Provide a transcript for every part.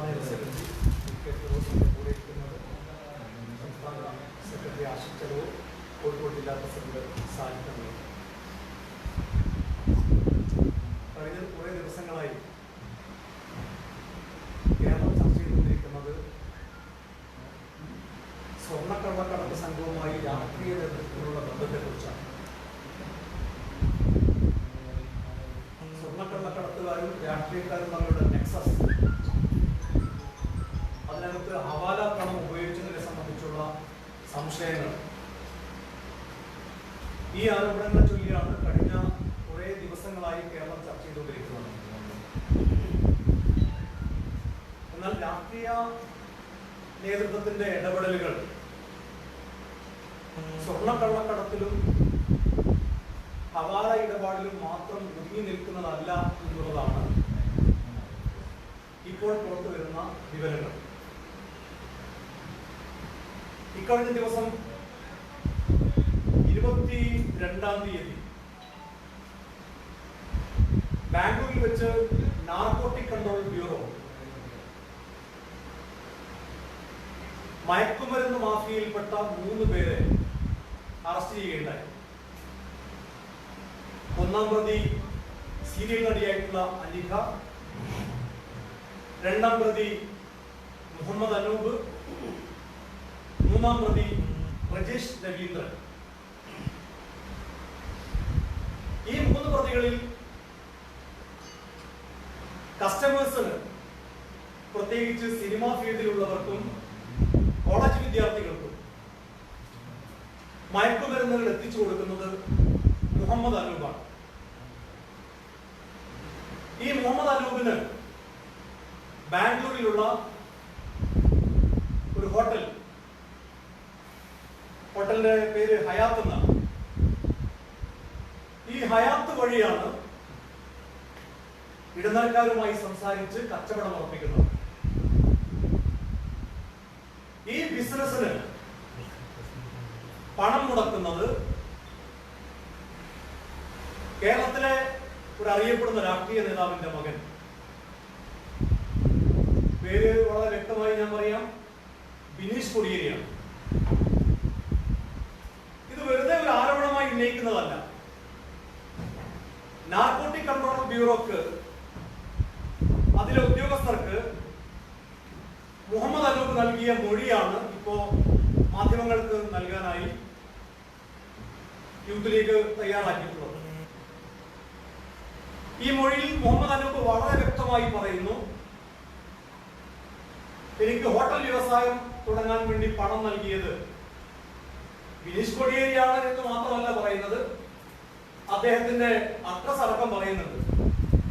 സംസ്ഥാന എക്സിക്യൂട്ടീവ് കൂടെ ഇരിക്കുന്നത് സംസ്ഥാന സെക്രട്ടറി ആഷിഖ് ചെലവ്, കോഴിക്കോട് ജില്ലാ പ്രസിഡന്റ് സാഹിത്യം. കഴിഞ്ഞ കുറേ ദിവസങ്ങളായി കേരളം ചർച്ച ചെയ്തുകൊണ്ടിരിക്കുന്നത് സ്വർണ്ണക്കള്ളക്കടത്ത് സംഘവുമായി രാഷ്ട്രീയ നേതൃത്വത്തിലുള്ള ബന്ധത്തെക്കുറിച്ചാണ്. സ്വർണ്ണക്കള്ളക്കടത്തുകാരും രാഷ്ട്രീയക്കാരും തമ്മിലുള്ള നെക്സസ്, അതിനകത്ത് ഹവാല പണം ഉപയോഗിച്ചതിനെ സംബന്ധിച്ചുള്ള സംശയങ്ങൾ, ഈ ആരോപണങ്ങളെ ചൊല്ലിയാണ് കഴിഞ്ഞ കുറേ ദിവസങ്ങളായി കേരളം ചർച്ച ചെയ്തുകൊണ്ടിരിക്കുന്നത്. എന്നാൽ രാഷ്ട്രീയ നേതൃത്വത്തിന്റെ ഇടപെടലുകൾ സ്വർണ്ണക്കള്ളക്കടത്തിലും ഹവാല ഇടപാടിലും മാത്രം ഒതുങ്ങി നിൽക്കുന്നതല്ല എന്നുള്ളതാണ് ഇപ്പോൾ പുറത്തു വരുന്ന വിവരങ്ങൾ. ഇക്കഴിഞ്ഞ ദിവസം 22-ാം തീയതി ബാംഗ്ലൂരിൽ വെച്ച് നാർക്കോട്ടിക് കൺട്രോൾ ബ്യൂറോ മയക്കുമരുന്ന് മാഫിയയിൽപ്പെട്ട 3 പേരെ അറസ്റ്റ് ചെയ്യുകയുണ്ടായി. ഒന്നാം പ്രതി സീരിയൽ നടിയായിട്ടുള്ള അലിഖ, രണ്ടാം പ്രതി മുഹമ്മദ് അനൂപ്, മൂന്നാം പ്രതി പ്രജേഷ് രവീന്ദ്രൻ. ഈ 3 പ്രതികളിൽ കസ്റ്റമേഴ്സിന്, പ്രത്യേകിച്ച് സിനിമാ ഫീൽഡിലുള്ളവർക്കും കോളേജ് വിദ്യാർത്ഥികൾക്കും മയക്കുമരുന്നുകൾ എത്തിച്ചു കൊടുക്കുന്നത് മുഹമ്മദ് അനൂപാണ്. ഈ മുഹമ്മദ് അനൂപിന് ബാംഗ്ലൂരിലുള്ള ഒരു ഹോട്ടലിന്റെ പേര് ഹയാത്ത് എന്നാണ്. ഈ ഹയാത്ത് വഴിയാണ് ഇടനിലക്കാരുമായി സംസാരിച്ച് കച്ചവടം ഉറപ്പിക്കുന്നത്. ഈ ബിസിനസ്സിന് പണം മുടക്കുന്നത് കേരളത്തിലെ ഒരു അറിയപ്പെടുന്ന രാഷ്ട്രീയ നേതാവിന്റെ മകൻ, പേര് വളരെ വ്യക്തമായി ഞാൻ പറയാം, ബിനീഷ് കൊടിയേരിയാണ്. ഇത് വെറുതെ ഒരു ആരോപണമായി ഉന്നയിക്കുന്നതല്ല. നാർക്കോട്ടിക് കൺട്രോൾ ബ്യൂറോക്ക്, അതിലെ ഉദ്യോഗസ്ഥർക്ക് മുഹമ്മദ് അനൂപ് നൽകിയ മൊഴിയാണ് ഇപ്പോ മാധ്യമങ്ങൾക്ക് നൽകാനായി യൂത്ത് ലീഗ് തയ്യാറാക്കിയിട്ടുള്ളത്. ഈ മൊഴിയിൽ മുഹമ്മദ് അനൂപ് വളരെ വ്യക്തമായി പറയുന്നു, എനിക്ക് ഹോട്ടൽ വ്യവസായം തുടങ്ങാൻ വേണ്ടി പണം നൽകിയത് ബിനീഷ് കൊടിയേരിയാണ് എന്ന് മാത്രമല്ല പറയുന്നത്, അദ്ദേഹത്തിന്റെ അഡ്രസ് അടക്കം പറയുന്നുണ്ട്,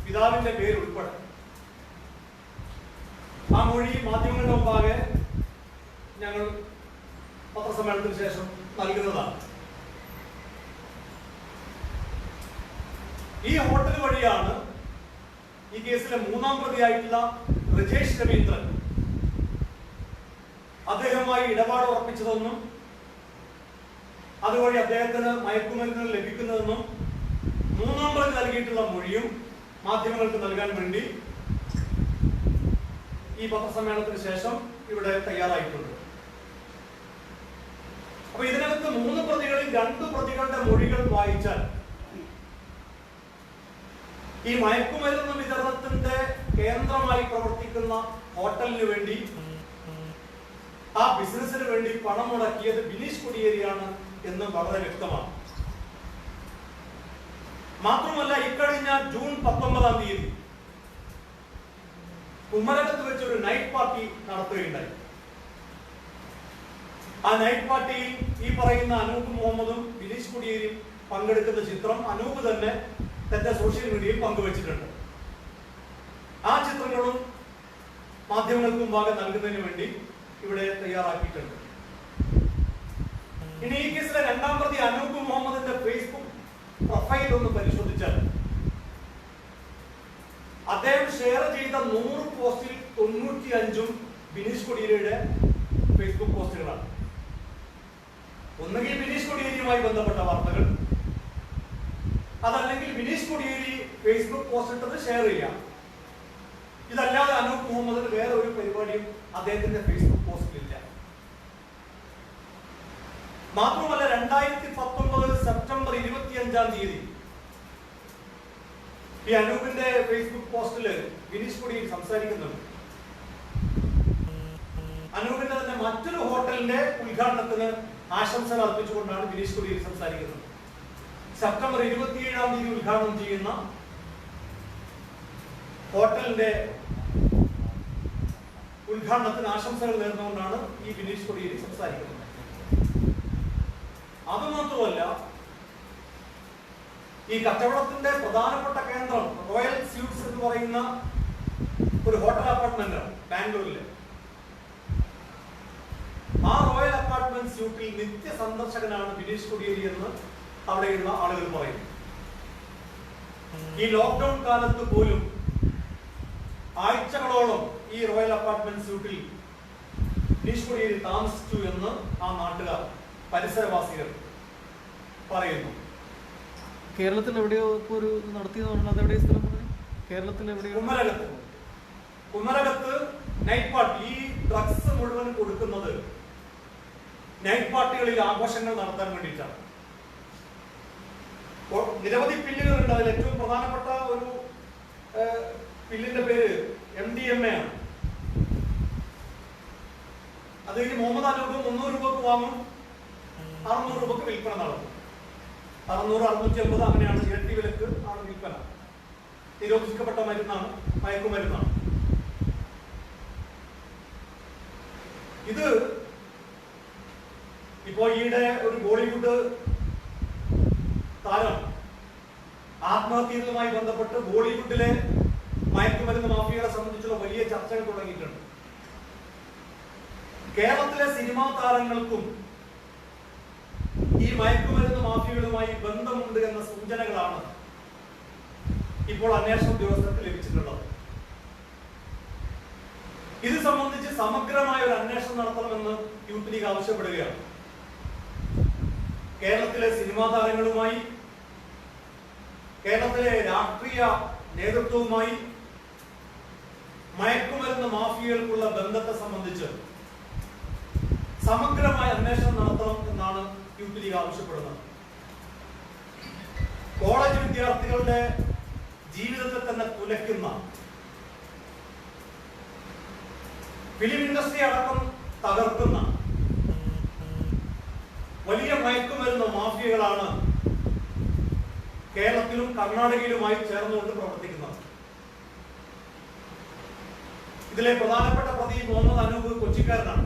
പിതാവിന്റെ പേര് ഉൾപ്പെടെ. ആ മൊഴി മാധ്യമങ്ങളുടെ മുമ്പാകെ ഞങ്ങൾ പത്രസമ്മേളനത്തിന് ശേഷം നൽകുന്നതാണ്. ഈ ഹോട്ടൽ വഴിയാണ് ഈ കേസിലെ 3-ാം പ്രതിയായിട്ടുള്ള പ്രജേഷ് രവീന്ദ്രൻ അദ്ദേഹവുമായി ഇടപാട് ഉറപ്പിച്ചതെന്നും അതുവഴി അദ്ദേഹത്തിന് മയക്കുമരുന്നുകൾ ലഭിക്കുന്നതെന്നും 3-ാം പ്രതി നൽകിയിട്ടുള്ള മൊഴിയും മാധ്യമങ്ങൾക്ക് നൽകാൻ വേണ്ടി ഈ പത്രസമ്മേളനത്തിന് ശേഷം ഇവിടെ തയ്യാറായിട്ടുണ്ട്. അപ്പൊ ഇതിനകത്ത് 3 പ്രതികളിൽ 2 പ്രതികളുടെ മൊഴികൾ വായിച്ചാൽ ഈ മയക്കുമരുന്ന് വിതരണത്തിന്റെ കേന്ദ്രമായി പ്രവർത്തിക്കുന്ന ഹോട്ടലിന് വേണ്ടി, ആ ബിസിനസിന് വേണ്ടി പണം മുടക്കിയത് ബിനീഷ് കൊടിയേരിയാണ് എന്ന് വളരെ വ്യക്തമാണ്. മാത്രമല്ല, ഇക്കഴിഞ്ഞ ജൂൺ 19-ാം തീയതി കുമരകത്ത് വെച്ച് ഒരു നൈറ്റ് പാർട്ടി നടത്തുകയുണ്ടായി. ആ നൈറ്റ് പാർട്ടിയിൽ ഈ പറയുന്ന അനൂപ് മുഹമ്മദും ബിനീഷ് കൊടിയേരിയും പങ്കെടുക്കുന്ന ചിത്രം അനൂപ് തന്നെ തന്റെ സോഷ്യൽ മീഡിയയിൽ പങ്കുവച്ചിട്ടുണ്ട്. ആ ചിത്രങ്ങളും മാധ്യമങ്ങൾക്ക് മുമ്പാകെ നൽകുന്നതിന് വേണ്ടി ഇവിടെ തയ്യാറാക്കിയിട്ടുണ്ട്. ഇനി ഈ കേസിലെ 2-ാം പ്രതി അനൂപ് മുഹമ്മദിന്റെ ഫേസ്ബുക്ക് പ്രൊഫൈൽ ഒന്ന് പരിശോധിച്ചാൽ അദ്ദേഹം ഷെയർ ചെയ്ത 100 പോസ്റ്റിൽ 95-ഉം ബിനീഷ് കൊടിയേരിയുടെ ഫേസ്ബുക്ക് പോസ്റ്റുകളാണ്. ഒന്നുകിൽ ബിനീഷ് കൊടിയേരിയുമായി ബന്ധപ്പെട്ട വാർത്തകൾ, അതല്ലെങ്കിൽ ബിനീഷ് കൊടിയേരി ഫേസ്ബുക്ക് പോസ്റ്റ് ഇട്ടത് ഷെയർ ചെയ്യാം. ഇതല്ലാതെ അനൂപ് മുഹമ്മദിന് വേറെ ഒരു പരിപാടി കാര്യം അദ്ദേഹത്തിന്റെ ഫേസ്ബുക്ക് പോസ്റ്റിലില്ല. മാത്രമല്ല 2019 സെപ്റ്റംബർ 25 ഈ അനൂപിന്റെ ഫേസ്ബുക്ക് പോസ്റ്റില് ബിനീഷ് കൊടിയേരി സംസാരിക്കുന്നുണ്ട്. അനൂപിന്റെ തന്നെ മറ്റൊരു ഹോട്ടലിന്റെ ഉദ്ഘാടനത്തിന് ആശംസകൾ അർപ്പിച്ചുകൊണ്ടാണ് ബിനീഷ് കൊടിയേരി സംസാരിക്കുന്നത്. സെപ്റ്റംബർ 27 ഉദ്ഘാടനം ചെയ്യുന്ന ഹോട്ടലിന്റെ ഉദ്ഘാടനത്തിന് ആശംസകൾ നേർന്നുകൊണ്ടാണ് ഈ ബിനീഷ് കൊടിയേരി സംസാരിക്കുന്നത്. അതുമാത്രമല്ല, ഈ കച്ചവടത്തിന്റെ പ്രധാനപ്പെട്ട കേന്ദ്രം റോയൽ സ്യൂട്ട്സ് എന്ന് പറയുന്ന ഒരു ഹോട്ടൽ അപ്പാർട്ട്മെന്റ് ബാംഗ്ലൂരില്. ആ റോയൽ അപ്പാർട്ട്മെന്റ് സ്യൂട്ടിൽ നിത്യ സന്ദർശകനാണ് ബിനീഷ് കൊടിയേരി എന്ന് അവിടെയുള്ള ആളുകൾ പറയുന്നു. ഈ ലോക്ക്ഡൌൺ കാലത്ത് പോലും ആഴ്ചകളോളം ഈ റോയൽ അപ്പാർട്ട്മെന്റ് സ്യൂട്ടിൽ ബിനീഷ് കൊടിയേരി താമസിച്ചു എന്ന് ആ നാട്ടുകാർ, പരിസരവാസികൾ പറയുന്നു. കേരളത്തിൽ എവിടെയോ ഇപ്പോൾ ഒരു നടത്തിയെന്ന് പറഞ്ഞാൽ അതെവിടെ സ്ഥലം പറഞ്ഞു? കേരളത്തിൽ എവിടെയോ കുമരകത്ത് നൈറ്റ് പാർട്ടി. ഈ ഡ്രഗ്സ് മുഴുവൻ കൊടുക്കുന്നത് നൈറ്റ് പാർട്ടികളിൽ ആഘോഷങ്ങൾ നടത്താൻ വേണ്ടിയിട്ടാണ്. നിരവധി പില്ലുകളുണ്ട്. അതിൽ ഏറ്റവും പ്രധാനപ്പെട്ട ഒരു പില്ലിന്റെ പേര് MDMA ആണ്. അത് ഈ മുഹമ്മദ് അനൂപ് 300 രൂപക്ക് വാങ്ങും, 600 രൂപക്ക് വിൽപ്പന നടത്തും. 600, 650 അങ്ങനെയാണ് ഇരട്ടി വിലക്ക് ആണ് വിൽപ്പന. നിരോധിക്കപ്പെട്ട മരുന്നാണ്, മയക്കുമരുന്നാണ്. ഇത് ഇപ്പോ ഈയിടെ ഒരു ബോളിവുഡ് താരം ആത്മഹത്യയുമായി ബന്ധപ്പെട്ട് ബോളിവുഡിലെ മയക്കുമരുന്ന് മാഫിയകളെ സംബന്ധിച്ചുള്ള വലിയ ചർച്ചകൾ തുടങ്ങിയിട്ടുണ്ട്. കേരളത്തിലെ സിനിമാ താരങ്ങൾക്കും ഈ മയക്കുമരുന്ന് മാഫിയകളുമായി ബന്ധമുണ്ട് എന്ന സൂചനകളാണ് ഇപ്പോൾ അന്വേഷണ ഉദ്യോഗസ്ഥർക്ക് ലഭിച്ചിട്ടുള്ളത്. ഇത് സംബന്ധിച്ച് സമഗ്രമായ ഒരു അന്വേഷണം നടത്തണമെന്ന് യൂത്ത് ലീഗ് ആവശ്യപ്പെടുകയാണ്. കേരളത്തിലെ സിനിമാ താരങ്ങളുമായി, കേരളത്തിലെ രാഷ്ട്രീയ നേതൃത്വവുമായി മയക്കുമരുന്ന് മാഫിയകൾക്കുള്ള ബന്ധത്തെ സംബന്ധിച്ച് സമഗ്രമായ അന്വേഷണം നടത്തണം എന്നാണ് യൂത്ത് ലീഗ് ആവശ്യപ്പെടുന്നത്. കോളേജ് വിദ്യാർത്ഥികളുടെ ജീവിതത്തെ തന്നെ തുലയ്ക്കുന്ന, ഫിലിം ഇൻഡസ്ട്രി അടക്കം തകർക്കുന്ന വലിയ മയക്കുമരുന്ന് മാഫിയകളാണ് കേരളത്തിലും കർണാടകയിലുമായി ചേർന്നുകൊണ്ട് പ്രവർത്തിക്കുന്നത്. ഇതിലെ പ്രധാനപ്പെട്ട പ്രതി മുഹമ്മദ് അനൂപ് കൊച്ചിക്കാരനാണ്.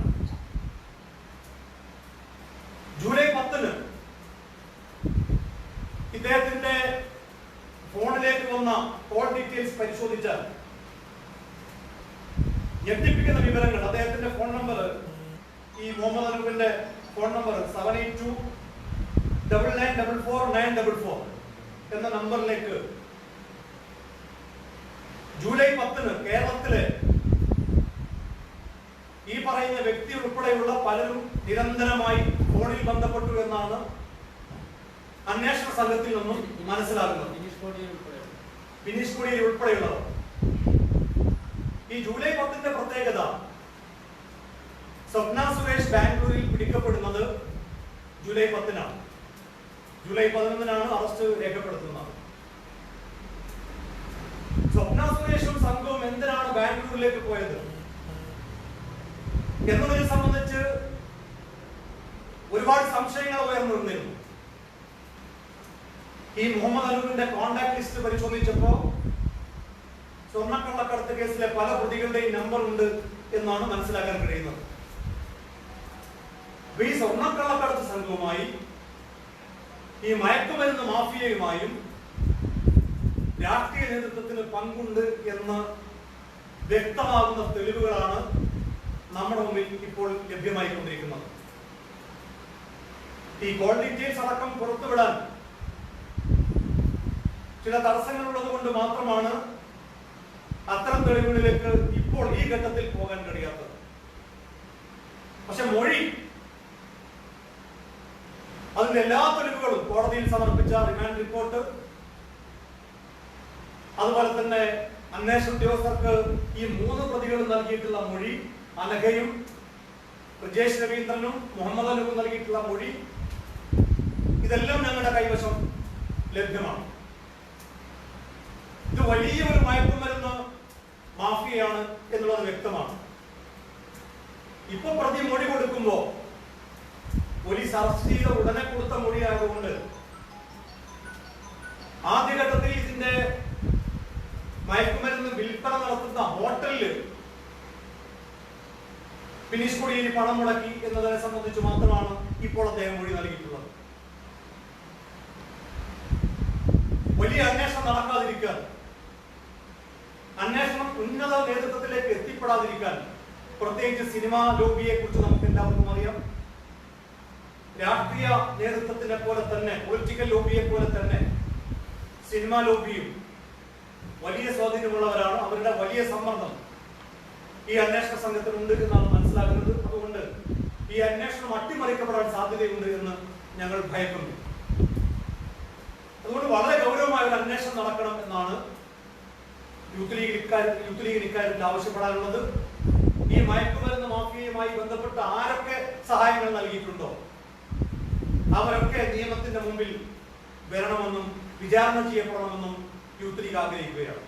ജൂലൈ 10 ഇദ്ദേഹത്തിന്റെ ഫോണിലേക്ക് വന്ന കോൾ ഡീറ്റെയിൽസ് പരിശോധിച്ചാൽ ഞെട്ടിപ്പിക്കുന്ന വിവരങ്ങൾ. അദ്ദേഹത്തിന്റെ ഫോൺ നമ്പർ, ഈ മുഹമ്മദ് അനൂപിന്റെ ഫോൺ നമ്പർ 7829944944 എന്ന നമ്പറിലേക്ക് ജൂലൈ 10 കേരളത്തിലെ ഈ പറയുന്ന വ്യക്തി ഉൾപ്പെടെയുള്ള പലരും നിരന്തരമായി ഫോണിൽ ബന്ധപ്പെട്ടു എന്നാണ് അന്വേഷണ സംഘത്തിൽ നിന്നും മനസ്സിലാകുന്നത്. ബിനീഷ് കൊടിയേരി ഉൾപ്പെടെയുള്ളവർ. ഈ ജൂലൈ 10 പ്രത്യേകത, സ്വപ്ന സുരേഷ് ബാംഗ്ലൂരിൽ പിടിക്കപ്പെടുന്നത് ജൂലൈ 10 ജൂലൈ 11 അറസ്റ്റ് രേഖപ്പെടുത്തുന്നത്. സ്വപ്ന സുരേഷും സംഘവും എന്തിനാണ് ബാംഗ്ലൂരിലേക്ക് പോയത് എന്നതിനെ സംബന്ധിച്ച് ഒരുപാട് സംശയങ്ങൾ ഉയർന്നു നിന്നിരുന്നു. ഈ മുഹമ്മദ് അനൂപിന്റെ കോണ്ടാക്ട് ലിസ്റ്റ് പരിശോധിച്ചപ്പോ സ്വർണ്ണക്കള്ളക്കടത്ത് കേസിലെ പല പ്രതികളുടെയും നമ്പർ ഉണ്ട് എന്നാണ് മനസ്സിലാക്കാൻ കഴിയുന്നത്. ഈ സ്വർണ്ണക്കള്ളക്കടത്ത് സംഘവുമായി, ഈ മയക്കുമരുന്ന് മാഫിയയുമായും രാഷ്ട്രീയ നേതൃത്വത്തിന് പങ്കുണ്ട് എന്ന് വ്യക്തമാകുന്ന തെളിവുകളാണ് നമ്മുടെ മുമ്പിൽ ഇപ്പോൾ ലഭ്യമായിക്കൊണ്ടിരിക്കുന്നത്. ഈ കോൾ ഡീറ്റെയിൽസ് അടക്കം പുറത്തുവിടാൻ ചില തടസ്സങ്ങളുള്ളത് കൊണ്ട് മാത്രമാണ് അത്തരം തെളിവുകളിലേക്ക് ഇപ്പോൾ ഈ ഘട്ടത്തിൽ പോകാൻ കഴിയാത്തത്. പക്ഷെ മൊഴി, അതിന്റെ എല്ലാ തെളിവുകളും, കോടതിയിൽ സമർപ്പിച്ച റിമാൻഡ് റിപ്പോർട്ട്, അതുപോലെ തന്നെ അന്വേഷണ ഉദ്യോഗസ്ഥർക്ക് ഈ 3 പ്രതികളും നൽകിയിട്ടുള്ള മൊഴി, അനഘയും ബ്രിജേഷ് രവീന്ദ്രനും മുഹമ്മദ് അനൂപും നൽകിയിട്ടുള്ള മൊഴി, ഇതെല്ലാം ഞങ്ങളുടെ കൈവശം ലഭ്യമാണ്. ഇത് വലിയൊരു മയക്കുമരുന്ന് മാഫിയയാണ് എന്നുള്ളത് വ്യക്തമാണ്. ഇപ്പൊ പ്രതി മൊഴി കൊടുക്കുമ്പോ പോലീസ് അറസ്റ്റ് ചെയ്ത ഉടനെ കൊടുത്ത മൊഴിയായതുകൊണ്ട് ആദ്യഘട്ടത്തിൽ ഇതിന്റെ മയക്കുമരുന്ന് വിൽപ്പന നടത്തുന്ന ഹോട്ടലില് ബിനീഷ് കോടിയേരി പണം മുടക്കി എന്നതിനെ സംബന്ധിച്ച് മാത്രമാണ് ഇപ്പോൾ അദ്ദേഹം മൊഴി നൽകിയിട്ടുള്ളത്. വലിയ അന്വേഷണം നടക്കാതിരിക്കാൻ, അന്വേഷണം ഉന്നത നേതൃത്വത്തിലേക്ക് എത്തിപ്പെടാതിരിക്കാൻ, പ്രത്യേകിച്ച് സിനിമാ ലോബിയെ കുറിച്ച് നമുക്ക് എല്ലാവർക്കും അറിയാം. രാഷ്ട്രീയ നേതൃത്വത്തിനെ പോലെ തന്നെ, പൊളിറ്റിക്കൽ ലോബിയെ പോലെ തന്നെ സിനിമാ ലോബിയും വലിയ സ്വാധീനമുള്ളവരാണ്. അവരുടെ വലിയ സമ്മർദ്ദം ഈ അന്വേഷണ സംഘത്തിനുണ്ട് എന്നാണ് മനസ്സിലാക്കുന്നത്. അതുകൊണ്ട് ഈ അന്വേഷണം അട്ടിമറിക്കപ്പെടാൻ സാധ്യതയുണ്ട് എന്ന് ഞങ്ങൾ ഭയക്കുന്നു. അതുകൊണ്ട് വളരെ ഗൗരവമായ ഒരു അന്വേഷണം നടക്കണം എന്നാണ് യൂത്ത് ലീഗിന് ഇക്കാര്യത്തിൽ ആവശ്യപ്പെടാനുള്ളത്. ഈ മയക്കുമരുന്ന് മാഫിയയുമായി ബന്ധപ്പെട്ട് ആരൊക്കെ സഹായങ്ങൾ നൽകിയിട്ടുണ്ടോ അവരൊക്കെ നിയമത്തിന്റെ മുമ്പിൽ വരണമെന്നും വിചാരണ ചെയ്യപ്പെടണമെന്നും യൂത്ത് ലീഗ് ആഗ്രഹിക്കുകയാണ്.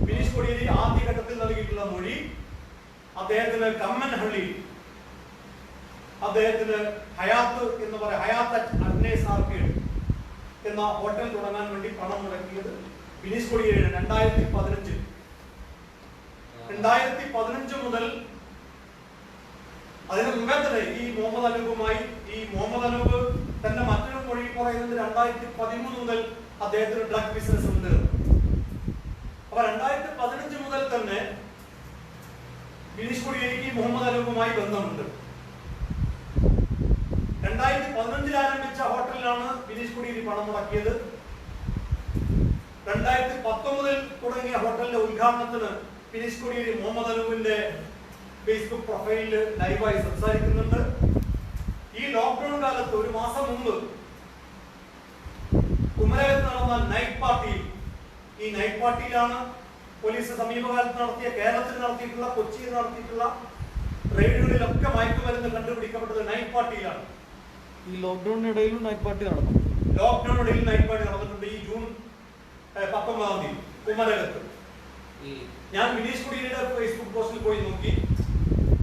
ബിനീഷ് കോടിയേരി ആദ്യഘട്ടത്തിൽ നൽകിയിട്ടുള്ള മൊഴി, അദ്ദേഹത്തിന് കമ്മൻഹള്ളി, അദ്ദേഹത്തിന് ഹയാത്ത് എന്ന് പറയാം, ഹയാത്ത് അഗ്നേസ് ആർക്കേഡ് എന്ന ഹോട്ടൽ തുടങ്ങാൻ വേണ്ടി പണം മുടക്കിയത് ബിനീഷ് കോടിയേരിയാണ്. 2015 മുതൽ അതിന് മുമ്പേ തന്നെ ഈ മുഹമ്മദ് അനൂപ് തന്നെ മറ്റൊരു മൊഴി പറയുന്നത് 2013 മുതൽ അദ്ദേഹത്തിന് ഡ്രഗ് ബിസിനസ് ഉണ്ട്. അപ്പൊ 2015 മുതൽ തന്നെ ബിനീഷ് കോടിയേരിക്ക് മുഹമ്മദ് അനൂപുമായി ബന്ധമുണ്ട്. 2015 ആരംഭിച്ച ഹോട്ടലിലാണ് ബിനീഷ് കോടിയേരി പണം മുടക്കിയത്. 2019 തുടങ്ങിയ ഹോട്ടലിന്റെ ഉദ്ഘാടനത്തിന് ബിനീഷ് കോടിയേരി മുഹമ്മദ് അനൂപിന്റെ ഫേസ്ബുക്ക് പ്രൊഫൈലിൽ ലൈവായി സംസാരിക്കുന്നുണ്ട്. ഈ ലോക്ക്ഡൌൺ കാലത്ത് ഒരു മാസം മുമ്പ് കുമരകത്ത് നടന്ന ഈ നൈറ്റ് പാർട്ടിയിലാണ് പോലീസ് സമീപകാലത്ത് നടത്തിയ, കേരളത്തിൽ നടത്തിയിട്ടുള്ള, കൊച്ചിയിൽ നടത്തിയിട്ടുള്ള റെയ്ഡുകളിലൊക്കെ മയക്കുമരുന്ന് കണ്ടുപിടിക്കപ്പെട്ടത് നൈറ്റ് പാർട്ടിയിലാണ്. ഈ ലോക്ക്ഡൌണിനിടയിലും നൈറ്റ് പാർട്ടി നടന്നു. ലോക്ക്ഡൌണിനിടയിൽ നൈറ്റ് പാർട്ടി നടന്നിട്ടുണ്ട്. ഈ ജൂൺ 19 കുമരകത്ത്. ഞാൻ ബിനീഷ് കോടിയേരിയുടെ ഫേസ്ബുക്ക് പോസ്റ്റിൽ പോയി നോക്കി.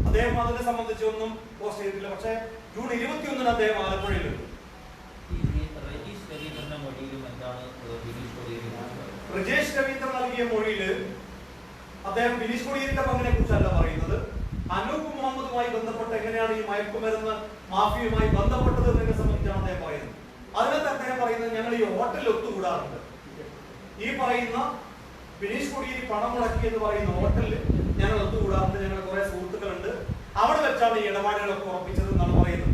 അദ്ദേഹം അതിനെ സംബന്ധിച്ച് ഒന്നും പോസ്റ്റ് ചെയ്തിട്ടില്ല. പക്ഷേ ജൂൺ 21 അദ്ദേഹം ആലപ്പുഴയിലുണ്ട്. ബ്രിജേഷ് രവീന്ദ്രൻ നൽകിയ മൊഴിയിൽ അദ്ദേഹം ബിനീഷ് കോടിയേരിയുടെ പങ്കിനെ കുറിച്ചല്ല പറയുന്നത്, അനൂപ് മുഹമ്മദുമായി ബന്ധപ്പെട്ട് എങ്ങനെയാണ് ഈ മയക്കുമരുന്ന് മാഫിയുമായി ബന്ധപ്പെട്ടത് എന്നതിനെ സംബന്ധിച്ചാണ് അദ്ദേഹം പറയുന്നത്. അതിനകത്ത് അദ്ദേഹം പറയുന്നത്, ഞങ്ങൾ ഈ ഹോട്ടലിൽ ഒത്തുകൂടാറുണ്ട്. ഈ പറയുന്ന ബിനീഷ് കോടിയേരി പണം മുടക്കി എന്ന് പറയുന്ന ഹോട്ടലിൽ ഞങ്ങൾ ഒത്തുകൂടാറുണ്ട്. ഞങ്ങൾ കുറെ സുഹൃത്തുക്കളുണ്ട്. അവിടെ വെച്ചാണ് ഈ ഇടപാടുകളൊക്കെ ഉറപ്പിച്ചത് എന്നാണ് പറയുന്നത്.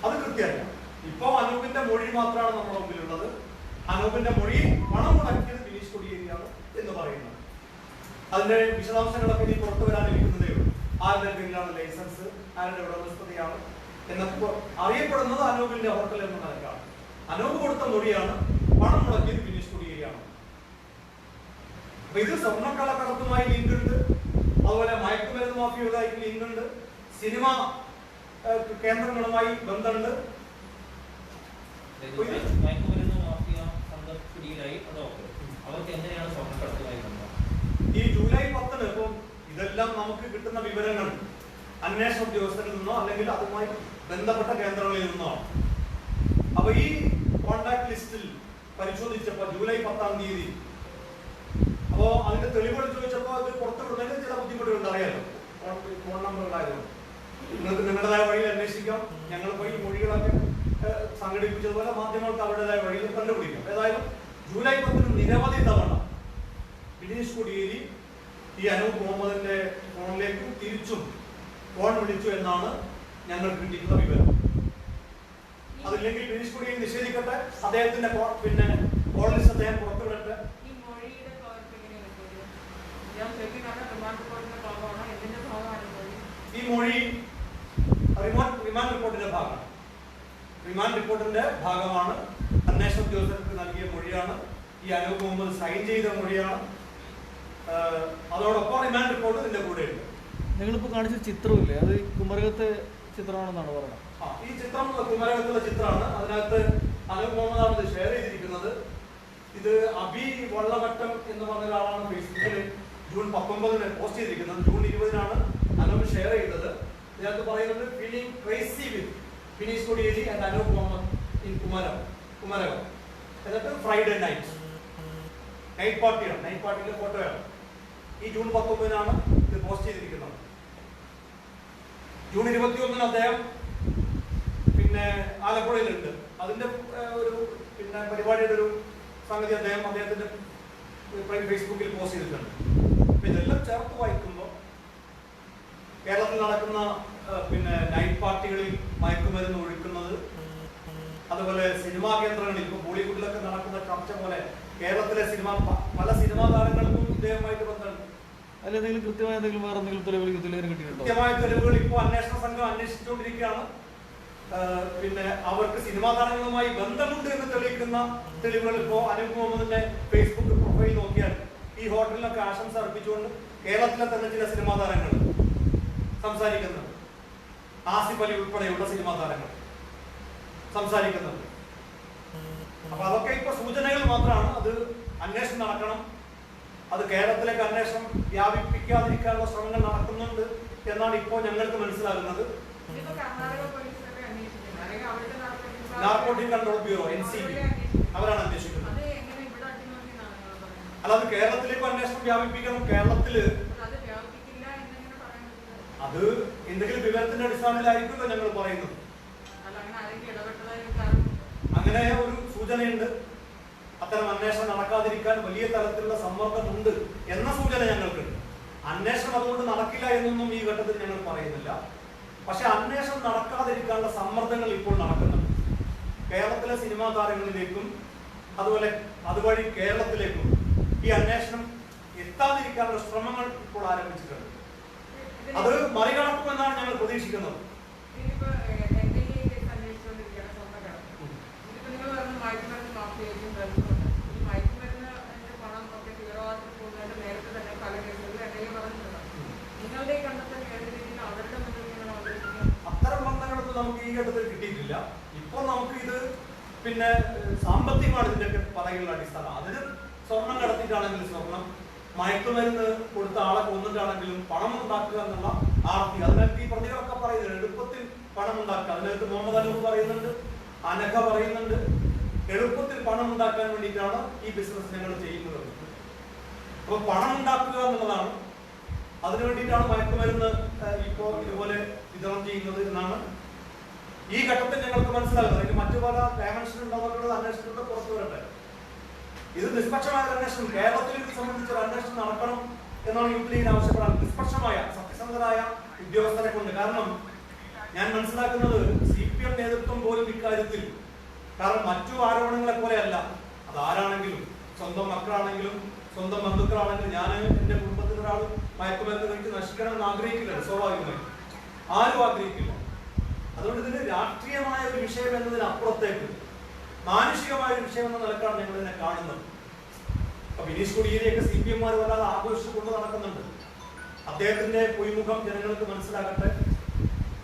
അത് കൃത്യമല്ല. ഇപ്പൊ അനൂപിന്റെ മൊഴി മാത്രമാണ് നമ്മുടെ മുമ്പിലുള്ളത്. അനൂപിന്റെ മൊഴി പണം മുടക്കിയത് ബിനീഷ് കോടിയേരിയാണ് എന്ന് പറയുന്നത്. അതിന്റെ വിശദാംശങ്ങളൊക്കെ ഇനി പുറത്തു വരാനിരിക്കുന്നതേ ഉള്ളൂ. ആരുടെ പേരിലാണ് ലൈസൻസ്, ആരുടെ ഉടമസ്ഥതയാണ് എന്നൊക്കെ അറിയപ്പെടുന്നത് അനൂപിന്റെ ഹോട്ടൽ എന്ന നിലക്കാണ്. അനൂപ് കൊടുത്ത മൊഴിയാണ് പണം മുടക്കിയത് ബിനീഷ് കോടിയേരിയാണ്. അപ്പൊ ഇത് സ്വർണ്ണക്കള്ളക്കടത്തുമായി ലിങ്ക് ഉണ്ട്, അതുപോലെ മയക്കുമരുന്ന് മാഫിയുമായിട്ട് ലിങ്ക് ഉണ്ട്, സിനിമ കേന്ദ്രങ്ങളുമായി ബന്ധമുണ്ട്. ഈ ജൂലൈ 10 ഇപ്പം ഇതെല്ലാം നമുക്ക് കിട്ടുന്ന വിവരങ്ങൾ അന്വേഷണ ഉദ്യോഗസ്ഥരിൽ നിന്നോ അല്ലെങ്കിൽ അതുമായി ബന്ധപ്പെട്ട കേന്ദ്രങ്ങളിൽ നിന്നോ. അപ്പൊ ഈ കോൺടാക്ട് ലിസ്റ്റിൽ പരിശോധിച്ചപ്പോ ജൂലൈ 10 അപ്പോ അതിന്റെ തെളിവുകൾ ചോദിച്ചപ്പോ അത് പുറത്തുവിടുന്നതിന് ചില ബുദ്ധിമുട്ടുകൾ അറിയാലോ, ഫോൺ നമ്പറുകളായതുകൊണ്ട്. നിങ്ങൾക്ക് നിങ്ങളുടേതായ വഴിയിൽ അന്വേഷിക്കാം. ഞങ്ങൾ പോയി ഈ മൊഴികളൊക്കെ സംഘടിപ്പിച്ചതുപോലെ മാധ്യമങ്ങൾക്ക് അവരുടേതായ വഴിയിൽ കണ്ടുപിടിക്കാം. ഏതായാലും ജൂലൈ 10 നിരവധി തവണ ബിനീഷ് കോടിയേരി ഈ അനൂപ് മുഹമ്മദിന്റെ ഫോണിലേക്കും തിരിച്ചും ഫോൺ വിളിച്ചു എന്നാണ് ഞങ്ങൾ കിട്ടിയിട്ടുള്ള വിവരം. അതില്ലെങ്കിൽ ബിനീഷ് കോടിയേരി നിഷേധിക്കട്ടെ, അദ്ദേഹത്തിന്റെ കോൾ ലിസ്റ്റ് അദ്ദേഹം പുറത്തുവിടട്ടെ. ഈ മൊഴി റിമാൻഡ് റിപ്പോർട്ടിന്റെ ഭാഗമാണ്. അന്വേഷണ ഉദ്യോഗസ്ഥർക്ക് നൽകിയ മൊഴിയാണ്. ഈ അനൂപ് മുഹമ്മദ് സൈൻ ചെയ്ത മൊഴിയാണ്. അതോടൊപ്പം റിമാൻഡ് റിപ്പോർട്ട് ഇതിന്റെ കൂടെ ഉണ്ട്. നിങ്ങളിപ്പോൾ കാണിച്ച ചിത്രമില്ലേ, അത് കുമരകത്തെ ചിത്രമാണെന്നാണ് പറയുന്നത്. ഈ ചിത്രം കുമരകത്തുള്ള ചിത്രമാണ്. അതിനകത്ത് അനൂപ് മുഹമ്മദാണ് ഇത് ഷെയർ ചെയ്തിരിക്കുന്നത്. ഇത് അബി വള്ളവട്ടം എന്ന് പറഞ്ഞ ഒരാളാണ് ഫേസ്ബുക്കിൽ ജൂൺ 19 പോസ്റ്റ് ചെയ്തിരിക്കുന്നത്. ജൂൺ 20 അനൂപ് ഷെയർ ചെയ്തത്. ഇതിനകത്ത് പറയുന്നത് feeling crazy with Bineesh Kodiyeri and Anoop Muhammad in Kumarakom. എന്നിട്ട് ഫ്രൈഡേ നൈറ്റ് പാർട്ടിയാണ്. നൈറ്റ് പാർട്ടിയിലെ ഫോട്ടോയാണ്. ഈ ജൂൺ 19 ഇത് പോസ്റ്റ് ചെയ്തിരിക്കുന്നത്. ജൂൺ 21 അദ്ദേഹം പിന്നെ ആലപ്പുഴയിലുണ്ട്. അതിന്റെ ഒരു പിന്നെ പരിപാടിയുടെ ഒരു സംഗതി അദ്ദേഹത്തിന്റെ ഫേസ്ബുക്കിൽ പോസ്റ്റ് ചെയ്തിട്ടുണ്ട്. ഇതെല്ലാം ചേർത്ത് വായിക്കുമ്പോൾ കേരളത്തിൽ നടക്കുന്ന പിന്നെ നൈറ്റ് പാർട്ടികളിൽ മയക്കുമരുന്ന് ഒഴിക്കുന്നത്, അതുപോലെ സിനിമാ കേന്ദ്രങ്ങളിൽ ഇപ്പൊ ബോളിവുഡിലൊക്കെ നടക്കുന്ന ചർച്ച പോലെ കേരളത്തിലെ പല സിനിമാ താരങ്ങൾക്കും ഇദ്ദേഹമായിട്ട് ബന്ധമുണ്ട്. അല്ല, എന്തെങ്കിലും കൃത്യമായ എന്തെങ്കിലും വേറെ എന്തെങ്കിലും തെളിവുകൾ കിട്ടിയിട്ടുണ്ടോ? കൃത്യമായ തെളിവുകൾ ഇപ്പോൾ അന്വേഷണ സംഘം അന്വേഷിച്ചുകൊണ്ടിരിക്കുകയാണ്. പിന്നെ അവർക്ക് സിനിമാ താരങ്ങളുമായി ബന്ധമുണ്ട് എന്ന് തെളിയിക്കുന്ന തെളിവുകൾ ഇപ്പോൾ അനൂപ് മുഹമ്മദിന്റെ ഫേസ്ബുക്ക് പ്രൊഫൈൽ നോക്കിയാൽ ഈ ഹോട്ടലിനൊക്കെ ആശംസ അർപ്പിച്ചുകൊണ്ട് കേരളത്തിലെ തന്നെ ചില സിനിമാ താരങ്ങൾ സംസാരിക്കുന്നുണ്ട്. ആസിഫ് അലി ഉൾപ്പെടെയുള്ള സിനിമാ താരങ്ങൾ സംസാരിക്കുന്നുണ്ട്. അപ്പൊ അതൊക്കെ ഇപ്പൊ സൂചനകൾ മാത്രമാണ്. അത് അന്വേഷണം നടക്കണം. അത് കേരളത്തിലേക്ക് അന്വേഷണം വ്യാപിപ്പിക്കാതിരിക്കാനുള്ള ശ്രമങ്ങൾ നടക്കുന്നുണ്ട് എന്നാണ് ഇപ്പോൾ ഞങ്ങൾക്ക് മനസ്സിലാകുന്നത്. നാർക്കോട്ടിക് കൺട്രോൾ ബ്യൂറോ NCB അവരാണ് അന്വേഷിക്കുന്നത്. അല്ലാതെ കേരളത്തിലേക്ക് അന്വേഷണം വ്യാപിപ്പിക്കണം. കേരളത്തില് അത് എന്തെങ്കിലും വിവരത്തിന്റെ അടിസ്ഥാനത്തിലായിരിക്കുമല്ലോ ഞങ്ങൾ പറയുന്നത്. അങ്ങനെ ഒരു സൂചനയുണ്ട്. അത്തരം അന്വേഷണം നടക്കാതിരിക്കാൻ വലിയ തരത്തിലുള്ള സമ്മർദ്ദമുണ്ട് എന്ന സൂചന ഞങ്ങൾക്കുണ്ട്. അന്വേഷണം അതുകൊണ്ട് നടക്കില്ല എന്നൊന്നും ഈ ഘട്ടത്തിൽ ഞങ്ങൾ പറയുന്നില്ല. പക്ഷെ അന്വേഷണം നടക്കാതിരിക്കാനുള്ള സമ്മർദ്ദങ്ങൾ ഇപ്പോൾ നടക്കുന്നുണ്ട്. കേരളത്തിലെ സിനിമാ താരങ്ങളിലേക്കും അതുവഴി കേരളത്തിലേക്കും ഈ അന്വേഷണം എത്താതിരിക്കാനുള്ള ശ്രമങ്ങൾ ഇപ്പോൾ ആരംഭിച്ചിട്ടുണ്ട്. അത് മറികടക്കുമെന്നാണ് ഞങ്ങൾ പ്രതീക്ഷിക്കുന്നത്. അത്തരം ബന്ധങ്ങളൊന്നും നമുക്ക് ഈ ഘട്ടത്തിൽ കിട്ടിയിട്ടില്ല. ഇപ്പോൾ നമുക്ക് ഇത് പിന്നെ സാമ്പത്തികമാണ് ഇതിന്റെയൊക്കെ പറയുന്ന അടിസ്ഥാനം. അതിന് സ്വർണം കടത്തിയിട്ടാണെങ്കിലും സ്വർണം, മയക്കുമരുന്ന് കൊടുത്ത ആളെ കൊന്നിട്ടാണെങ്കിലും പണം ഉണ്ടാക്കുക എന്നുള്ള ആർത്തി, അതിനകത്ത് ഈ പ്രതികളൊക്കെ പറയുന്നുണ്ട് എളുപ്പത്തിൽ പണം ഉണ്ടാക്കുക. അതിനകത്ത് മുഹമ്മദ് അനൂപ് പറയുന്നുണ്ട്, അനഘ പറയുന്നുണ്ട്, എളുപ്പത്തിൽ പണം ഉണ്ടാക്കാൻ വേണ്ടിയിട്ടാണ് ഈ ബിസിനസ് ഞങ്ങൾ ചെയ്യുന്നത്. അപ്പൊ പണം ഉണ്ടാക്കുക എന്നുള്ളതാണ്, അതിനു വേണ്ടിയിട്ടാണ് മയക്കുമരുന്ന് ഇപ്പോൾ ഇതുപോലെ വിതരണം ചെയ്യുന്നത് എന്നാണ് ഈ ഘട്ടത്തിൽ ഞങ്ങൾക്ക് മനസ്സിലാകുന്നത്. അതിന് മറ്റു പല ഡയമെൻഷൻ ഉണ്ടാകുന്നത് അന്വേഷണത്തിന്റെ പുറത്തു വരട്ടെ. ഇത് നിഷ്പക്ഷമായ അന്വേഷണം, കേരളത്തിൽ ഇത് സംബന്ധിച്ചൊരു അന്വേഷണം നടക്കണം എന്നാണ് യൂത്ത് ലീഗ് ആവശ്യപ്പെടാൻ. നിഷ്പക്ഷമായ സത്യസന്ധരായ ഉദ്യോഗസ്ഥരെ കൊണ്ട്. കാരണം ഞാൻ മനസ്സിലാക്കുന്നത് CPM നേതൃത്വം പോലും ഇക്കാര്യത്തിൽ, കാരണം മറ്റു ആരോപണങ്ങളെ പോലെയല്ല, അത് ആരാണെങ്കിലും, സ്വന്തം മക്കളാണെങ്കിലും സ്വന്തം ബന്ധുക്കളാണെങ്കിലും, ഞാൻ എന്റെ കുടുംബത്തിൽ ഒരാൾ മയക്കുമരുന്ന് കഴിച്ച് നശിക്കണമെന്ന് ആഗ്രഹിക്കില്ല, സ്വാഭാവികമായി ആരും ആഗ്രഹിക്കില്ല. അതുകൊണ്ട് ഇതിന് രാഷ്ട്രീയമായ ഒരു വിഷയം എന്നതിനപ്പുറത്തേക്ക് മാനുഷികമായ ഒരു വിഷയം എന്ന നിലക്കാണ് ഞങ്ങൾ ഇതിനെ കാണുന്നത്. അപ്പൊ ബിനീഷ് കൊടിയേരിയൊക്കെ CPM-മാർ വല്ലാതെ ആഘോഷിച്ചുകൊണ്ട് നടക്കുന്നുണ്ട്. അദ്ദേഹത്തിന്റെ പൊയ്മുഖം ജനങ്ങൾക്ക് മനസ്സിലാകട്ടെ.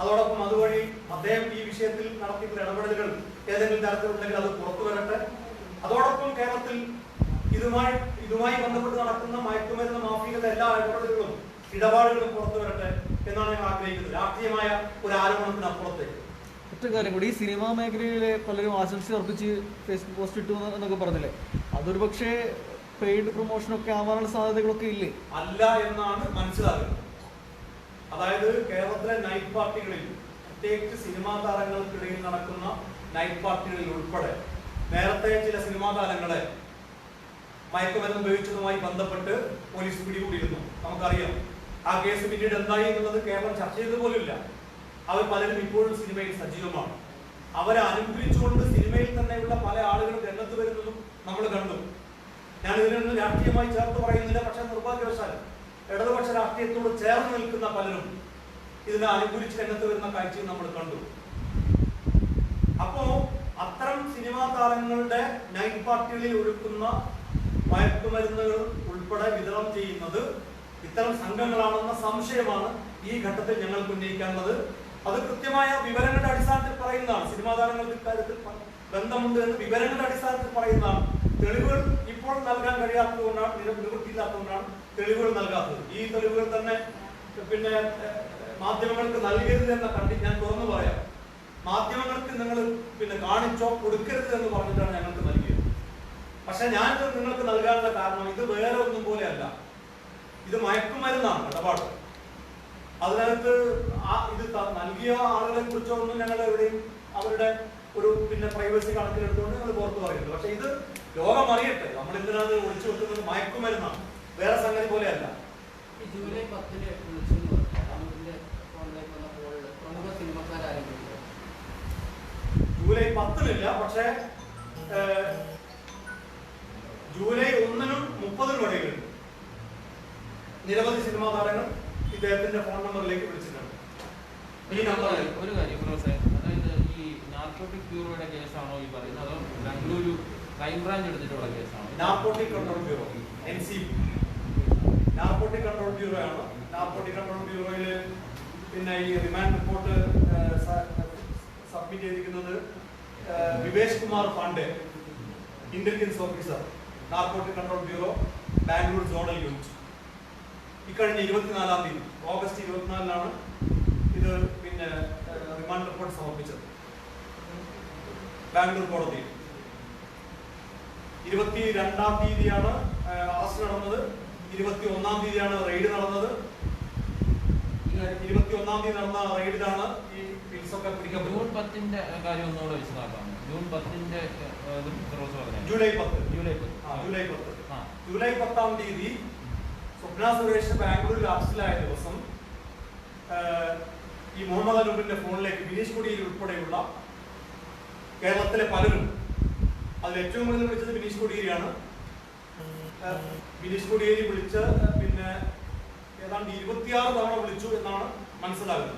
അതോടൊപ്പം അതുവഴി അദ്ദേഹം ഈ വിഷയത്തിൽ നടത്തിയിട്ടുള്ള ഇടപെടലുകൾ ഏതെങ്കിലും തരത്തിലുണ്ടെങ്കിൽ അത് പുറത്തു വരട്ടെ. അതോടൊപ്പം കേരളത്തിൽ ഇതുമായി ബന്ധപ്പെട്ട് നടക്കുന്ന മയക്കുമരുന്ന് മാഫിയയുടെ എല്ലാ ഇടപാടുകളും പുറത്തു വരട്ടെ എന്നാണ് ഞങ്ങൾ ആഗ്രഹിക്കുന്നത്, രാഷ്ട്രീയമായ ഒരു ആരോപണത്തിനപ്പുറത്തേക്ക്. ഒറ്റ കാര്യം കൂടി, ഈ സിനിമാ മേഖലയിലെ പലരും ആശംസ അർപ്പിച്ച് ഫേസ്ബുക്ക് പോസ്റ്റ് ഇട്ടു എന്നൊക്കെ പറഞ്ഞില്ലേ, അതൊരു പക്ഷേ പെയ്ഡ് പ്രൊമോഷനൊക്കെ ആവാനുള്ള സാധ്യതകളൊക്കെ ഇല്ലേ? അല്ല എന്നാണ് മനസ്സിലാക്കുന്നത്. അതായത് കേരളത്തിലെ നൈറ്റ് പാർട്ടികളിൽ, പ്രത്യേകിച്ച് സിനിമാ താരങ്ങൾക്കിടയിൽ നടക്കുന്ന നൈറ്റ് പാർട്ടികളിൽ ഉൾപ്പെടെ നേരത്തെ ചില സിനിമാ താരങ്ങളെ മയക്കുമരുന്ന് ഉപയോഗിച്ചതുമായി ബന്ധപ്പെട്ട് പോലീസ് പിടികൂടിയിരുന്നു. നമുക്കറിയാം ആ കേസ് പിന്നീട് എന്തായി എന്നുള്ളത് കേരളം ചർച്ച ചെയ്തത് പോലുമില്ല. അവർ പലരും ഇപ്പോഴും സിനിമയിൽ സജീവമാണ്. അവരെ അനുകൂലിച്ചുകൊണ്ട് സിനിമയിൽ തന്നെയുള്ള പല ആളുകളും രംഗത്ത് വരുന്നതും നമ്മൾ കണ്ടു. ഞാൻ ഇതിനൊന്നും രാഷ്ട്രീയമായി ചേർത്ത് പറയുന്നില്ല. പക്ഷെ നിർഭാഗ്യവശാൽ ഇടതുപക്ഷ രാഷ്ട്രീയത്തോട് ചേർന്ന് നിൽക്കുന്ന പലരും ഇതിനെ അനുകൂലിച്ച് രംഗത്ത് വരുന്ന കാഴ്ചയും നമ്മൾ കണ്ടു. അപ്പോ സിനിമാ താരങ്ങളുടെ നൈറ്റ് പാർട്ടികളിൽ ഒരുക്കുന്ന മയക്കുമരുന്നുകൾ ഉൾപ്പെടെ വിതരണം ചെയ്യുന്നത് ഇത്തരം സംഘങ്ങളാണെന്ന സംശയമാണ് ഈ ഘട്ടത്തിൽ ഞങ്ങൾക്ക് ഉന്നയിക്കാനുള്ളത്. അത് കൃത്യമായ വിവരങ്ങളുടെ അടിസ്ഥാനത്തിൽ പറയുന്നതാണ്. സിനിമാ താരങ്ങൾക്ക് ഇക്കാര്യത്തിൽ ബന്ധമുണ്ട് എന്ന് വിവരങ്ങളുടെ അടിസ്ഥാനത്തിൽ പറയുന്നതാണ്. തെളിവുകൾ ഇപ്പോൾ നൽകാൻ കഴിയാത്തതുകൊണ്ടാണ്, നിവൃത്തിയില്ലാത്തതുകൊണ്ടാണ് തെളിവുകൾ നൽകാത്തത്. ഈ തെളിവുകൾ തന്നെ പിന്നെ മാധ്യമങ്ങൾക്ക് നൽകരുത് എന്ന ഞാൻ തുറന്നു പറയാം. മാധ്യമങ്ങൾക്ക് നിങ്ങൾ പിന്നെ കാണിച്ചോ കൊടുക്കരുത് എന്ന് പറഞ്ഞിട്ടാണ് ഞങ്ങൾക്ക് നൽകിയത്. പക്ഷെ ഞാനിത് നിങ്ങൾക്ക് നൽകാനുള്ള കാരണം ഇത് വേറെ ഒന്നും പോലെയല്ല. ഇത് മയക്കുമരുന്നാണ് ഇടപാട്. അതിനകത്ത് ഇത് നൽകിയ ആളുകളെ കുറിച്ചോ ഒന്നും ഞങ്ങൾ എവിടെയും അവരുടെ ഒരു പിന്നെ പ്രൈവസി കണക്കിലെടുത്തുകൊണ്ട് ഞങ്ങൾ പുറത്ത് പറയുന്നത്. പക്ഷെ ഇത് ലോകം അറിയട്ടെ, നമ്മൾ എന്തിനാണ് ഒളിച്ചു വെക്കുന്നത്? മയക്കുമരുന്നാണ്, വേറെ സംഗതി പോലെയല്ല. ജൂലൈ 10 ജൂലൈ 10-നില്ല, പക്ഷേ ജൂലൈ 1-നും 30-നും ഇടയിലുണ്ട്. നിരവധി സിനിമാ താരങ്ങൾ ഇദ്ദേഹത്തിന്റെ ഫോൺ നമ്പറിലേക്ക് വിളിച്ചിട്ടുണ്ട്. ഈ നമ്പറിൽ ഒരു കാര്യം, അതായത് ഈ നാർക്കോട്ടിക് ബ്യൂറോയുടെ കേസാണോ ഈ പറയുന്നത്, അതോ ബാംഗ്ലൂരു ക്രൈംബ്രാഞ്ച് എടുത്തിട്ടുള്ള കേസാണോ? Narcotic control bureau, NCB, narcotic control bureau ആണ്. നാർക്കോട്ടിക് കൺട്രോൾ ബ്യൂറോയിൽ പിന്നെ ഈ റിമാൻഡ് റിപ്പോർട്ട് സബ്മിറ്റ് ചെയ്തിരിക്കുന്നത് Vivesh Kumar Pandey, intelligence officer, narcotic control bureau, Bangalore zonal unit. ഇക്കഴിഞ്ഞ 24-ാം തീയതി, ഓഗസ്റ്റ് 24-നാണ് ഇത് പിന്നെ റിമാൻഡ് റിപ്പോർട്ട് സമർപ്പിച്ചത് ബാംഗ്ലൂർ കോടതിയിൽ. 22-ാം തീയതിയാണ് അറസ്റ്റ് നടന്നത്. 21-ാം തീയതിയാണ് റെയ്ഡ് നടന്നത്. 21-ാം തീയതി നടന്ന റെയ്ഡിലാണ് ഈ പിൽസൊക്കെ പിടിക്കപ്പെട്ടത്. ജൂൺ 10-ന്റെ കാര്യം ഒന്നുകൂടെ വിശദമാക്കാം. ജൂൺ 10-ന്റെ ജൂലൈ 10. ജൂലൈ 10-ാം തീയതി സ്വപ്ന സുരേഷ് ബാംഗ്ലൂരിൽ അറസ്റ്റിലായ ദിവസം ഈ മുഹമ്മദ് അനൂപിന്റെ ഫോണിലേക്ക് ബിനീഷ് കൊടിയേരി ഉൾപ്പെടെയുള്ള കേരളത്തിലെ പലരും, അതിൽ ഏറ്റവും കൂടുതൽ വിളിച്ചത് ബിനീഷ് കൊടിയേരിയാണ്. ബിനീഷ് കൊടിയേരി വിളിച്ച് പിന്നെ ഏതാണ്ട് 26 തവണ വിളിച്ചു എന്നാണ് മനസ്സിലാകുന്നത്.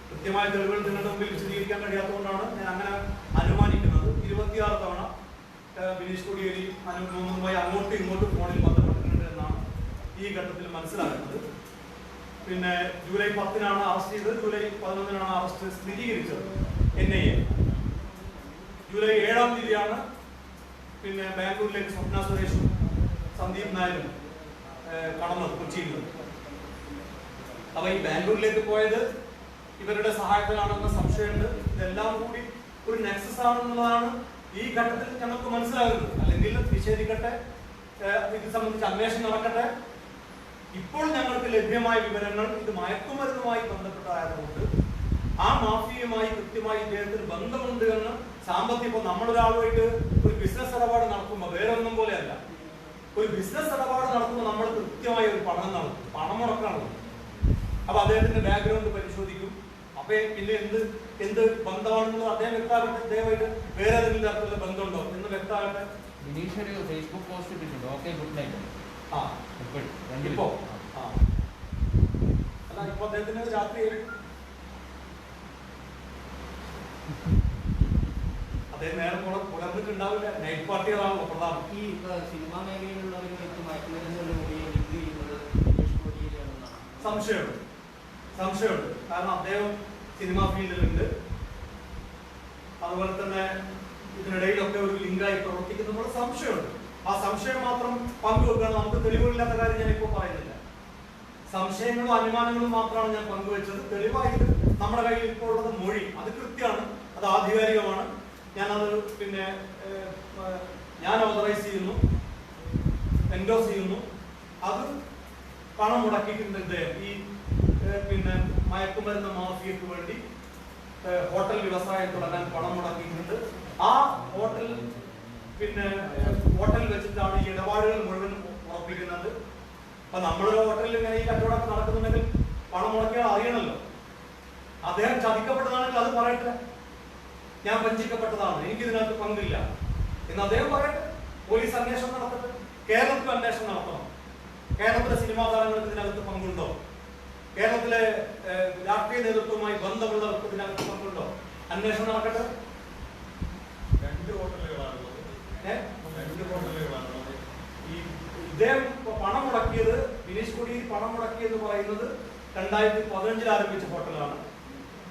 കൃത്യമായ തെളിവുകൾ നിങ്ങളുടെ മുമ്പിൽ വിശദീകരിക്കാൻ കഴിയാത്തതുകൊണ്ടാണ് ഞാൻ അങ്ങനെ അനുമാനിക്കുന്നത്. 26 തവണ ബിനീഷ് കൊടിയേരി അനൂപുമായി അങ്ങോട്ടും ഇങ്ങോട്ടും ഫോണിൽ ബന്ധപ്പെട്ടിട്ടുണ്ട് എന്നാണ് ഈ ഘട്ടത്തിൽ മനസ്സിലാകുന്നത്. പിന്നെ ജൂലൈ 10-നാണ് അറസ്റ്റ് ചെയ്തത്. ജൂലൈ 11-നാണ് അറസ്റ്റ് സ്ഥിരീകരിച്ചത് NIA. ജൂലൈ 7-ാം തീയതിയാണ് പിന്നെ ബാംഗ്ലൂരിലേക്ക് സ്വപ്ന സുരേഷും സന്ദീപ് നായരും കടന്നത് കൊച്ചിയിൽ നിന്ന്. അപ്പൊ ഈ ബാംഗ്ലൂരിലേക്ക് പോയത് ഇവരുടെ സഹായത്തിലാണെന്ന സംശയമുണ്ട്. ഇതെല്ലാം കൂടി ഒരു നെക്സസ് ആണെന്നുള്ളതാണ് ഈ ഘട്ടത്തിൽ ഞങ്ങൾക്ക് മനസ്സിലാകുന്നത്. അല്ലെങ്കിൽ നിഷേധിക്കട്ടെ, ഇത് സംബന്ധിച്ച് അന്വേഷണം നടക്കട്ടെ. ഇപ്പോൾ ഞങ്ങൾക്ക് ലഭ്യമായ വിവരങ്ങൾ ഇത് മയക്കുമരുന്നുമായി ബന്ധപ്പെട്ടതായതുകൊണ്ട് ആ മാഫിയയുമായി കൃത്യമായി ഇദ്ദേഹത്തിന് ബന്ധമുണ്ട് എന്ന് സാമ്പത്തികം. ഇപ്പൊ നമ്മളൊരാളുമായിട്ട് ഒരു ബിസിനസ് ഇടപാട് നടത്തുമ്പോൾ വേറെ ഒന്നും പോലെയല്ല. ഒരു ബിസിനസ് ഇടപാട് നടത്തുമ്പോൾ നമ്മൾ കൃത്യമായ ഒരു പഠനം നടത്തും, പണം മുടക്കണം. അപ്പൊ അദ്ദേഹത്തിന്റെ ബാക്ക്ഗ്രൗണ്ട് പരിശോധിക്കും. അപ്പൊ പിന്നെ എന്ത് ബന്ധമാണെന്ന് അദ്ദേഹം വ്യക്തമാകട്ടെ. ദയവായിട്ട് വേറെ ഏതെങ്കിലും തരത്തിലുള്ള ബന്ധമുണ്ടോ എന്ന് വ്യക്തമാകട്ടെ. ബിനീഷ് ഒരു ഫേസ്ബുക്ക് പോസ്റ്റ് ഇട്ടിട്ടുണ്ട്, ഓക്കെ ഗുഡ് നൈറ്റ്. ഇപ്പോ അല്ല, ഇപ്പൊ അദ്ദേഹത്തിന് രാത്രി അദ്ദേഹം നേരെ പുലർന്നിട്ടുണ്ടാവില്ല. നൈറ്റ് പാർട്ടികളാണല്ലോ പ്രധാനം. ഈ സിനിമാ മേഖലയിലുള്ളവരുമായിട്ട് മയക്കുമരുന്നുകളുടെ സംശയമുണ്ട്. കാരണം അദ്ദേഹം സിനിമാ ഫീൽഡിലുണ്ട്. അതുപോലെ തന്നെ ഇതിനിടയിലൊക്കെ ഒരു ലിങ്കായി പ്രവർത്തിക്കുന്ന സംശയമുണ്ട്. ആ സംശയം മാത്രം പങ്കുവെക്കുകയാണ്. നമുക്ക് തെളിവുകളില്ലാത്ത കാര്യം ഞാൻ ഇപ്പോൾ പറയുന്നില്ല. സംശയങ്ങളും അനുമാനങ്ങളും മാത്രമാണ് ഞാൻ പങ്കുവെച്ചത്. തെളിവായിട്ട് നമ്മുടെ കയ്യിൽ ഇപ്പോൾ ഉള്ളത് മൊഴി, അത് കൃത്യമാണ്, അത് ആധികാരികമാണ്. ഞാനത് പിന്നെ ഞാൻ ഓതറൈസ് ചെയ്യുന്നു, എൻഡോസ് ചെയ്യുന്നു. അത് പണം മുടക്കിയിട്ടുണ്ട് ഇദ്ദേഹം ഈ പിന്നെ മയക്കുമരുന്ന് മാഫിയക്ക് വേണ്ടി ഹോട്ടൽ വ്യവസായം തുടങ്ങാൻ പണം മുടക്കിയിട്ടുണ്ട്. ആ ഹോട്ടൽ വെച്ചിട്ടാണ് ഈ ഇടപാടുകൾ മുഴുവൻ ഉറപ്പിക്കുന്നത്. അപ്പൊ നമ്മളൊരു ഹോട്ടലിൽ ഇങ്ങനെ ഈ കച്ചവടമൊക്കെ നടക്കുന്നുണ്ടെങ്കിൽ പണം മുടക്കിയാൽ അറിയണമല്ലോ. അദ്ദേഹം ചതിക്കപ്പെട്ടതാണെങ്കിൽ അത് പറയട്ടെ, ഞാൻ വഞ്ചിക്കപ്പെട്ടതാണ്, എനിക്കിതിനകത്ത് പങ്കില്ല എന്ന് അദ്ദേഹം പറയട്ടെ. പോലീസ് അന്വേഷണം നടത്തട്ടെ, കേരളത്തിൽ അന്വേഷണം നടത്തണം. കേരളത്തിലെ സിനിമാ താരങ്ങൾക്ക് ഇതിനകത്ത് പങ്കുണ്ടോ? കേരളത്തിലെ രാഷ്ട്രീയ നേതൃത്വവുമായി ബന്ധമുള്ളവർക്ക് ഇതിനകത്ത് പങ്കുണ്ടോ? അന്വേഷണം നടക്കട്ടെ. 2 ഹോട്ടലുകൾ പറയുന്നത് 2015 ആരംഭിച്ച ഹോട്ടലാണ്.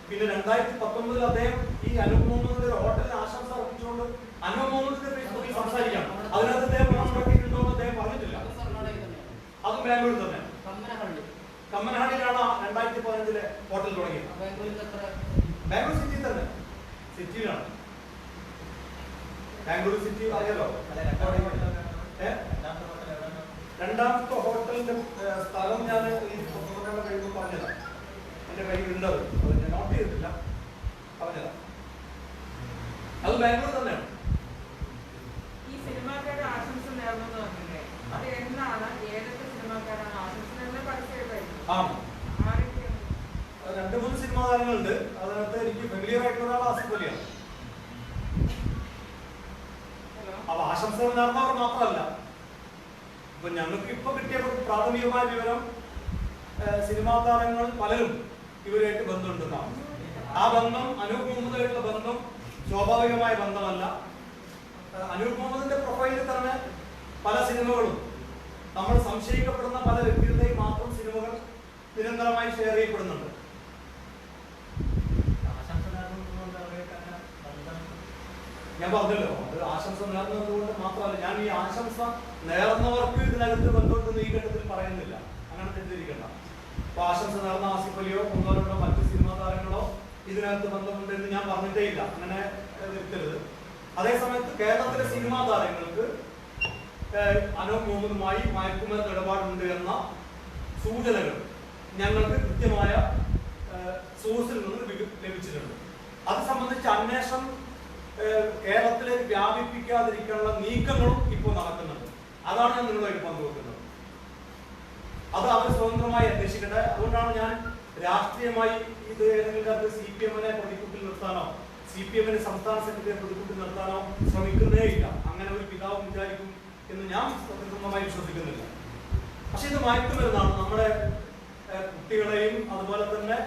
പിന്നെ 2019 അദ്ദേഹം ഈ അനൂപ് മുഹമ്മദിന്റെ ഒരു ഹോട്ടലിന് ആശംസ അർപ്പിച്ചുകൊണ്ട് അനൂപ് മുഹമ്മദിന്റെ ഫേസ്ബുക്കിൽ സംസാരിക്കുകയാണ്. അതിനകത്ത് അദ്ദേഹം പണം മുടക്കിയിട്ടുണ്ടോ എന്ന് അദ്ദേഹം പറഞ്ഞിട്ടില്ല. അത് കർണാടകയിൽ തന്നെയാണ്. അതും ബാംഗ്ലൂർ തന്നെയാണ്. കമ്മനഹള്ളി. കമ്മനഹള്ളിയിലാണ് 2015 ഹോട്ടൽ തുടങ്ങിയത്. ബാംഗ്ലൂരിൽ എത്ര? ബാംഗ്ലൂർ സിറ്റി തന്നെ, സിറ്റിയിലാണ്. ബാംഗ്ലൂർ സിറ്റി അറിയാലോ. രണ്ടാമത്തെ ഹോട്ടലിന്റെ സ്ഥലം ഞാൻ ഈ പുസ്തകങ്ങളുടെ കഴിയുമ്പോൾ പറഞ്ഞതാണ്. എന്റെ കയ്യിലുണ്ടത്, അത് ഞാൻ നോട്ട് ചെയ്തിട്ടില്ല, പറഞ്ഞതാണ്. അത് ബാംഗ്ലൂർ തന്നെയാണ്. ഈ സിനിമാക്കാരുടെ ആശംസ നേർന്നു പറഞ്ഞില്ലേ, അത് എന്നാണ്, ഏതൊക്കെ സിനിമാക്കാരാണ് ആശംസ നേർന്ന പരസ്യമായിരുന്നു? ആ, 2-3 സിനിമാ താരങ്ങളുണ്ട്. അതിനകത്ത് എനിക്ക് ഫെമിലിയർ ആയിട്ടുള്ള ഒരാൾ ആസിഫ് അലിയാണ്. അപ്പൊ ആശംസകൾ നേർന്നവർ മാത്രമല്ല, ഇപ്പൊ ഞങ്ങൾക്ക് ഇപ്പൊ കിട്ടിയ പ്രാഥമികമായ വിവരം സിനിമാ താരങ്ങൾ പലരും ഇവരുമായിട്ട് ബന്ധമുണ്ടെന്നാണ്. ആ ബന്ധം അനൂപ് മുഹമ്മദായിട്ടുള്ള ബന്ധം സ്വാഭാവികമായ ബന്ധമല്ല. അനൂപ് മുഹമ്മദിന്റെ പ്രൊഫൈലിൽ തന്നെ പല സിനിമകളും നമ്മൾ സംശയിക്കപ്പെടുന്ന പല വ്യക്തികളുടെയും മാത്രം സിനിമകൾ നിരന്തരമായി ഷെയർ ചെയ്യപ്പെടുന്നുണ്ട്. ഞാൻ പറഞ്ഞല്ലോ, അത് ആശംസ നേർന്നതുകൊണ്ട് മാത്രമല്ല, ഞാൻ ഈ ആശംസ നേർന്നവർക്ക് ഇതിനകത്ത് ബന്ധമുണ്ടെന്ന് ഈ ഘട്ടത്തിൽ പറയുന്നില്ല, അങ്ങനെ തെറ്റിദ്ധരിക്കണ്ട. അപ്പൊ ആശംസ നേർന്ന ആസിഫ് അലിയോ ഒന്നോരോ മറ്റു സിനിമാ താരങ്ങളോ ഇതിനകത്ത് ബന്ധമുണ്ടെന്ന് ഞാൻ പറഞ്ഞിട്ടേ ഇല്ല, അങ്ങനെ വരുത്തരുത്. അതേസമയത്ത് കേരളത്തിലെ സിനിമാ താരങ്ങൾക്ക് അനൂപ് മുഹമ്മദുമായി മയക്കുമരുന്ന് ഇടപാടുണ്ട് എന്ന സൂചനകൾ ഞങ്ങൾക്ക് കൃത്യമായ സോഴ്സിൽ നിന്ന് ലഭിച്ചിട്ടുണ്ട്. അത് സംബന്ധിച്ച് അന്വേഷണം കേരളത്തിലേക്ക് വ്യാപിപ്പിക്കാതിരിക്കാനുള്ള നീക്കങ്ങളും ഇപ്പോൾ നടക്കുന്നുണ്ട്. അതാണ് ഞാൻ നിങ്ങളുമായിട്ട് പങ്കുവെക്കുന്നത്. അത് അവർ സ്വതന്ത്രമായി അന്വേഷിക്കട്ടെ. അതുകൊണ്ടാണ് ഞാൻ രാഷ്ട്രീയമായി ഇത് ഏതെങ്കിലും തരത്തിൽ CPM-നെ പ്രതിക്കൂട്ടിൽ നിർത്താനോ CPM-നെ സംസ്ഥാന സെക്രട്ടറിയെ പ്രതിക്കൂട്ടിൽ നിർത്താനോ ശ്രമിക്കുന്നേ ഇല്ല. അങ്ങനെ ഒരു പിതാവ് വിചാരിക്കും എന്ന് ഞാൻ സത്യസന്ധമായി വിശ്വസിക്കുന്നില്ല. പക്ഷെ ഇത് മയക്കുമരുന്നാണ്. നമ്മുടെ കുട്ടികളെയും അതുപോലെ തന്നെ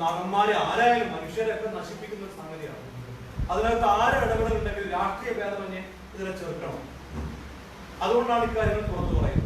നടന്മാരെ ആരായാലും മനുഷ്യരെയൊക്കെ നശിപ്പിക്കുന്ന ഒരു സംഗതിയാണ്. അതിനകത്ത് ആര് ഇടപെടലുണ്ടെങ്കിൽ രാഷ്ട്രീയ ഭേദമന്യേ ഇതിനെ ചെറുക്കണം. അതുകൊണ്ടാണ് ഇക്കാര്യങ്ങൾ തുറന്നു പറയുന്നത്.